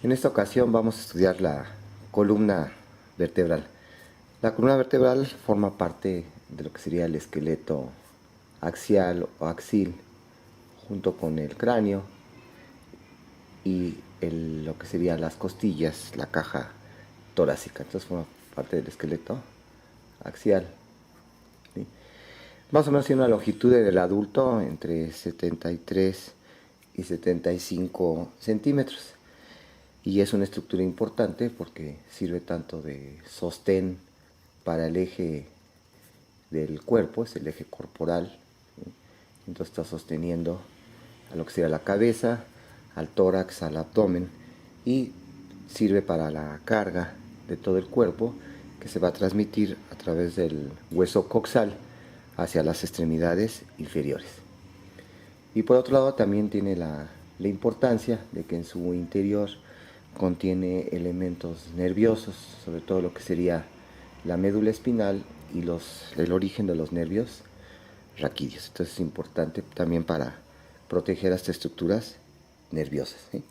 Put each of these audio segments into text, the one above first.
En esta ocasión vamos a estudiar la columna vertebral. La columna vertebral forma parte de lo que sería el esqueleto axial o axil, junto con el cráneo y lo que serían las costillas, la caja torácica. Entonces forma parte del esqueleto axial. ¿Sí? Más o menos tiene una longitud del adulto entre 73 y 75 centímetros. Y es una estructura importante porque sirve tanto de sostén para el eje del cuerpo, es el eje corporal, ¿sí? Entonces está sosteniendo a lo que sería la cabeza, al tórax, al abdomen, y sirve para la carga de todo el cuerpo, que se va a transmitir a través del hueso coxal hacia las extremidades inferiores. Y por otro lado también tiene la importancia de que en su interior contiene elementos nerviosos, sobre todo lo que sería la médula espinal y el origen de los nervios raquídeos. Entonces es importante también para proteger estas estructuras nerviosas, ¿sí?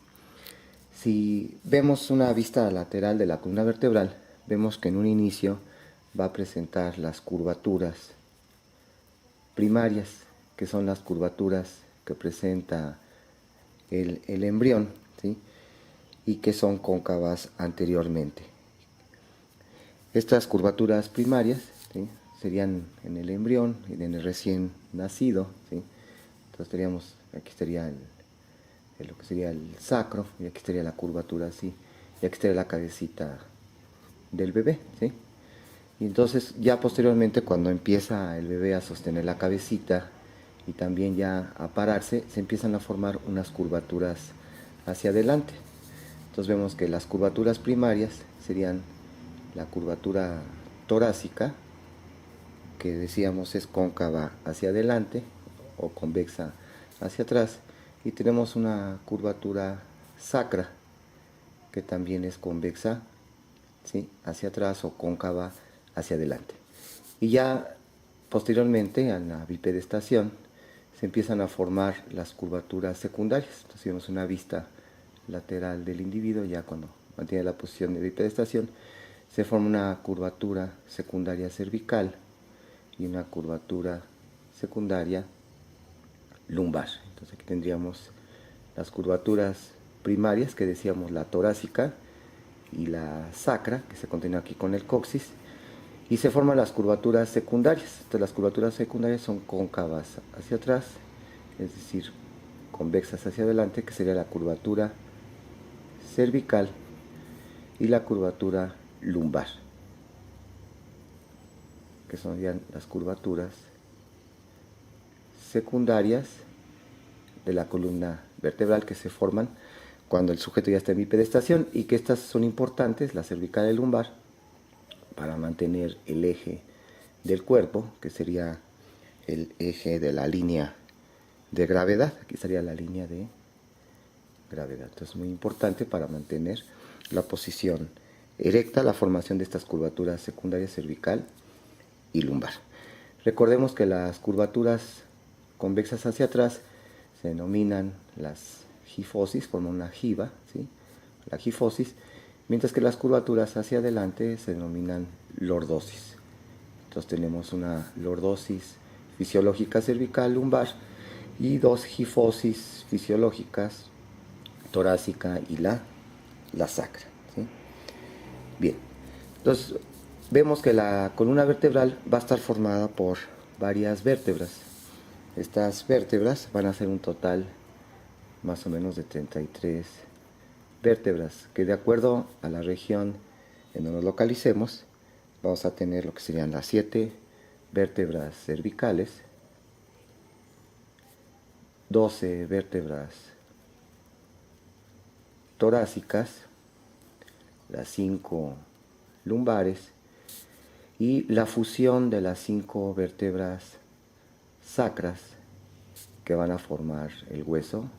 Si vemos una vista lateral de la columna vertebral, vemos que en un inicio va a presentar las curvaturas primarias, que son las curvaturas que presenta el embrión, ¿sí? Y que son cóncavas anteriormente. Estas curvaturas primarias, ¿sí?, serían en el embrión y en el recién nacido, ¿sí? Entonces teníamos, aquí estaría lo que sería el sacro, y aquí estaría la curvatura así, y aquí estaría la cabecita del bebé, ¿sí? Y entonces ya posteriormente, cuando empieza el bebé a sostener la cabecita y también ya a pararse, se empiezan a formar unas curvaturas hacia adelante. Entonces vemos que las curvaturas primarias serían la curvatura torácica, que decíamos es cóncava hacia adelante o convexa hacia atrás, y tenemos una curvatura sacra, que también es convexa, ¿sí?, hacia atrás o cóncava hacia adelante. Y ya posteriormente, a la bipedestación, se empiezan a formar las curvaturas secundarias. Entonces vemos una vista lateral del individuo, ya cuando mantiene la posición de bipedestación, se forma una curvatura secundaria cervical y una curvatura secundaria lumbar. Entonces aquí tendríamos las curvaturas primarias, que decíamos la torácica y la sacra, que se continúa aquí con el coxis, y se forman las curvaturas secundarias. Entonces las curvaturas secundarias son cóncavas hacia atrás, es decir, convexas hacia adelante, que sería la curvatura cervical y la curvatura lumbar, que son ya las curvaturas secundarias de la columna vertebral, que se forman cuando el sujeto ya está en bipedestación, y que estas son importantes, la cervical y el lumbar, para mantener el eje del cuerpo, que sería el eje de la línea de gravedad. Aquí estaría la línea de gravedad. Entonces es muy importante para mantener la posición erecta, la formación de estas curvaturas secundarias cervical y lumbar. Recordemos que las curvaturas convexas hacia atrás se denominan las gifosis, forman una jiba, ¿sí?, la gifosis, mientras que las curvaturas hacia adelante se denominan lordosis. Entonces tenemos una lordosis fisiológica cervical lumbar y dos gifosis fisiológicas torácica y la sacra, ¿sí? Bien, entonces vemos que la columna vertebral va a estar formada por varias vértebras. Estas vértebras van a ser un total más o menos de 33 vértebras, que de acuerdo a la región en donde nos localicemos, vamos a tener lo que serían las 7 vértebras cervicales, 12 vértebras torácicas, las 5 lumbares y la fusión de las 5 vértebras sacras, que van a formar el hueso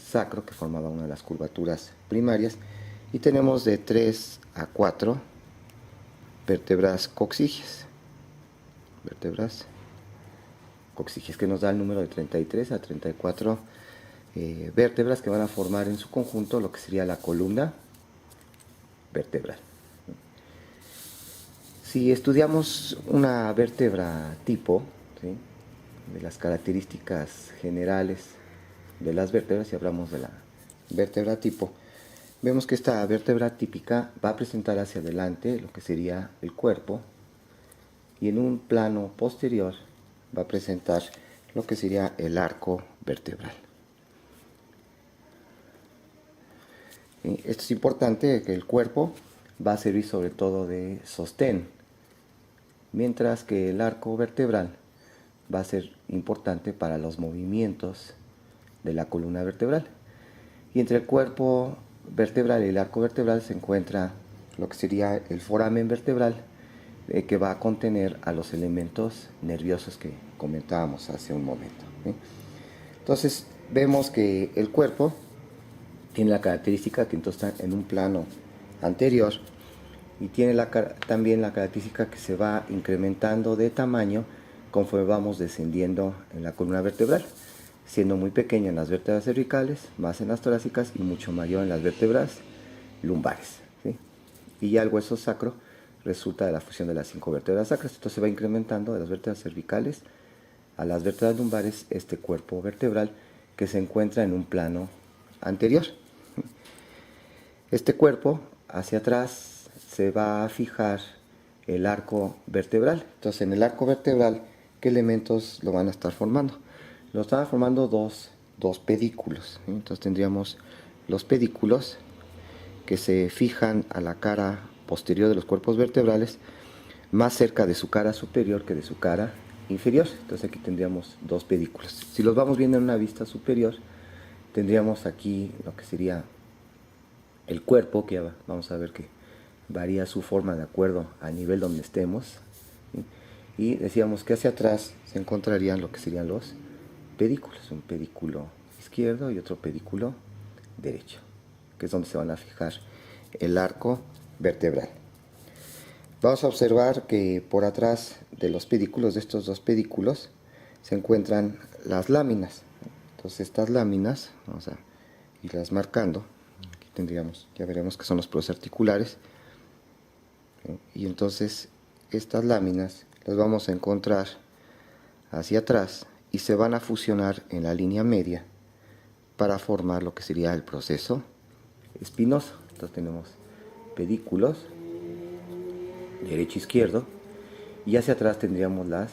sacro, que formaba una de las curvaturas primarias, y tenemos de 3 a 4 vértebras coxígeas, que nos da el número de 33 a 34 vértebras que van a formar en su conjunto lo que sería la columna vertebral. Si estudiamos una vértebra tipo, ¿sí?, de las características generales de las vértebras, si hablamos de la vértebra tipo, vemos que esta vértebra típica va a presentar hacia adelante lo que sería el cuerpo, y en un plano posterior va a presentar lo que sería el arco vertebral. Esto es importante, que el cuerpo va a servir sobre todo de sostén, mientras que el arco vertebral va a ser importante para los movimientos de la columna vertebral. Y entre el cuerpo vertebral y el arco vertebral se encuentra lo que sería el foramen vertebral, que va a contener a los elementos nerviosos que comentábamos hace un momento, ¿sí? Entonces vemos que el cuerpo tiene la característica que entonces está en un plano anterior, y tiene también la característica que se va incrementando de tamaño conforme vamos descendiendo en la columna vertebral, siendo muy pequeña en las vértebras cervicales, más en las torácicas y mucho mayor en las vértebras lumbares, ¿sí? Y ya el hueso sacro resulta de la fusión de las 5 vértebras sacras. Entonces se va incrementando de las vértebras cervicales a las vértebras lumbares este cuerpo vertebral que se encuentra en un plano anterior. Este cuerpo hacia atrás se va a fijar el arco vertebral. Entonces en el arco vertebral, ¿qué elementos lo van a estar formando? Lo están formando dos pedículos, ¿sí? Entonces tendríamos los pedículos que se fijan a la cara posterior de los cuerpos vertebrales, más cerca de su cara superior que de su cara inferior. Entonces aquí tendríamos dos pedículos. Si los vamos viendo en una vista superior, tendríamos aquí lo que sería el cuerpo, que vamos a ver que varía su forma de acuerdo al nivel donde estemos, ¿sí? Y decíamos que hacia atrás se encontrarían lo que serían los pedículos, un pedículo izquierdo y otro pedículo derecho, que es donde se van a fijar el arco vertebral. Vamos a observar que por atrás de los pedículos, de estos dos pedículos, se encuentran las láminas. Entonces estas láminas vamos a irlas marcando. Aquí tendríamos, ya veremos que son los procesos articulares, y entonces estas láminas las vamos a encontrar hacia atrás y se van a fusionar en la línea media para formar lo que sería el proceso espinoso. Entonces tenemos pedículos derecho e izquierdo, y hacia atrás tendríamos las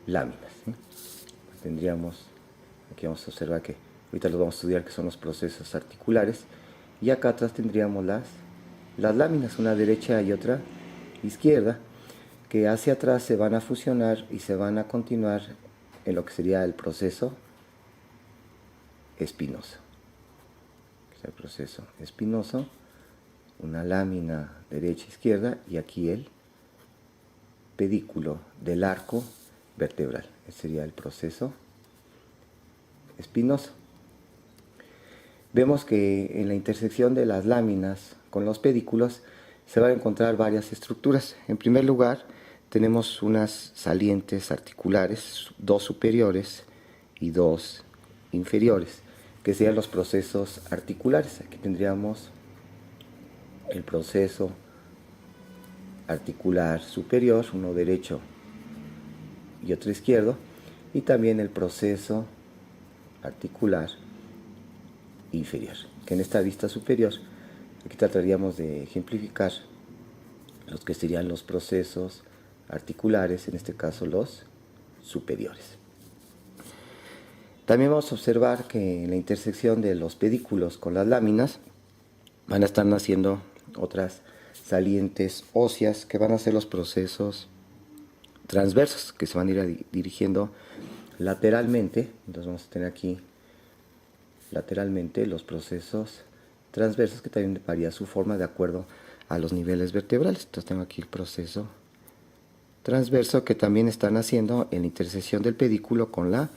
láminas, ¿sí? Tendríamos, aquí vamos a observar que ahorita los vamos a estudiar, que son los procesos articulares, y acá atrás tendríamos las láminas, una derecha y otra izquierda, que hacia atrás se van a fusionar y se van a continuar en lo que sería el proceso espinoso. El proceso espinoso, una lámina derecha e izquierda, y aquí el pedículo del arco vertebral. Ese sería el proceso espinoso. Vemos que en la intersección de las láminas con los pedículos se van a encontrar varias estructuras. En primer lugar, tenemos unas salientes articulares, dos superiores y dos inferiores, que serían los procesos articulares. Aquí tendríamos el proceso articular superior, uno derecho y otro izquierdo, y también el proceso articular inferior, que en esta vista superior, aquí trataríamos de ejemplificar los que serían los procesos articulares, en este caso los superiores. También vamos a observar que en la intersección de los pedículos con las láminas van a estar naciendo otras salientes óseas, que van a ser los procesos transversos, que se van a ir dirigiendo lateralmente. Entonces vamos a tener aquí lateralmente los procesos transversos, que también varía su forma de acuerdo a los niveles vertebrales. Entonces tengo aquí el proceso transverso, que también está naciendo en la intersección del pedículo con la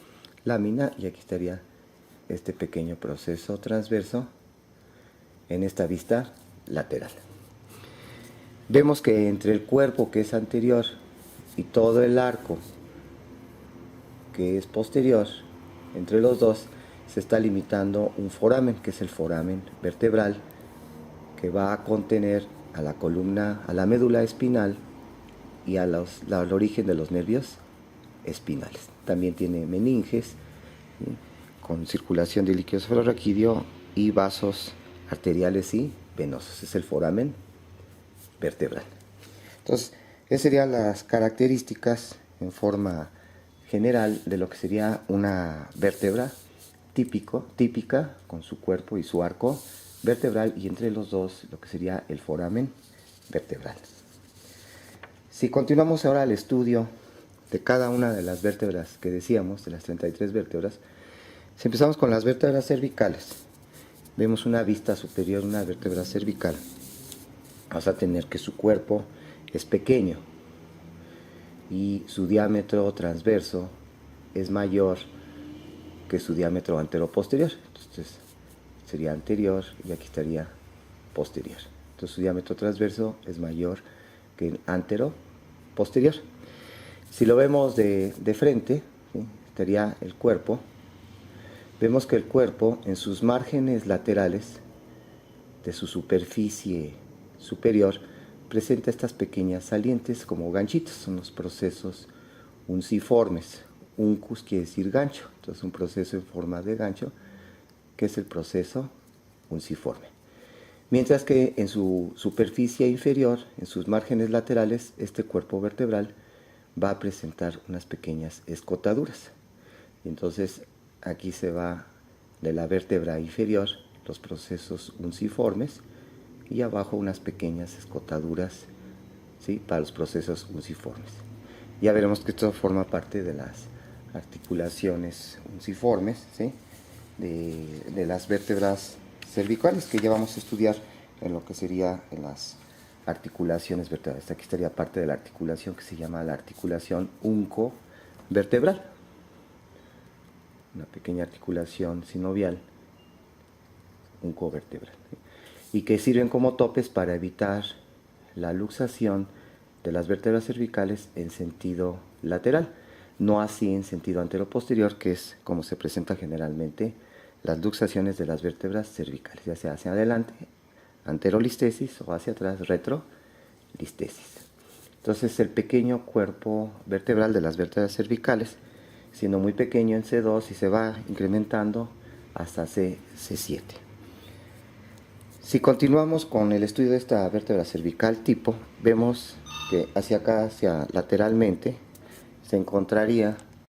lámina, y aquí estaría este pequeño proceso transverso en esta vista lateral. Vemos que entre el cuerpo, que es anterior, y todo el arco, que es posterior, entre los dos se está limitando un foramen, que es el foramen vertebral, que va a contener a la columna, a la médula espinal y al origen de los nervios espinales. También tiene meninges, ¿sí?, con circulación de líquido cefalorraquídeo y vasos arteriales y venosos. Es el foramen vertebral. Entonces, esas serían las características en forma general de lo que sería una vértebra típica, con su cuerpo y su arco vertebral, y entre los dos lo que sería el foramen vertebral. Si continuamos ahora el estudio de cada una de las vértebras que decíamos, de las 33 vértebras, si empezamos con las vértebras cervicales, vemos una vista superior, una vértebra cervical. Vamos a tener que su cuerpo es pequeño y su diámetro transverso es mayor que su diámetro antero-posterior. Entonces sería anterior y aquí estaría posterior. Entonces su diámetro transverso es mayor que el antero-posterior. Si lo vemos de frente, ¿sí?, estaría el cuerpo. Vemos que el cuerpo, en sus márgenes laterales de su superficie superior, presenta estas pequeñas salientes como ganchitos. Son los procesos unciformes. Uncus quiere decir gancho, entonces un proceso en forma de gancho, que es el proceso unciforme. Mientras que en su superficie inferior, en sus márgenes laterales, este cuerpo vertebral va a presentar unas pequeñas escotaduras. Entonces aquí se va de la vértebra inferior los procesos unciformes y abajo unas pequeñas escotaduras, ¿sí?, para los procesos unciformes. Ya veremos que esto forma parte de las articulaciones unciformes, ¿sí?, de las vértebras cervicales, que ya vamos a estudiar en lo que sería en las articulaciones vertebrales. Aquí estaría parte de la articulación que se llama la articulación uncovertebral, una pequeña articulación sinovial uncovertebral, ¿sí?, y que sirven como topes para evitar la luxación de las vértebras cervicales en sentido lateral, no así en sentido antero-posterior, que es como se presenta generalmente las luxaciones de las vértebras cervicales, ya sea hacia adelante, anterolistesis, o hacia atrás, retrolistesis. Entonces el pequeño cuerpo vertebral de las vértebras cervicales, siendo muy pequeño en C2 y se va incrementando hasta C7. Si continuamos con el estudio de esta vértebra cervical tipo, vemos que hacia acá, hacia lateralmente, se encontraría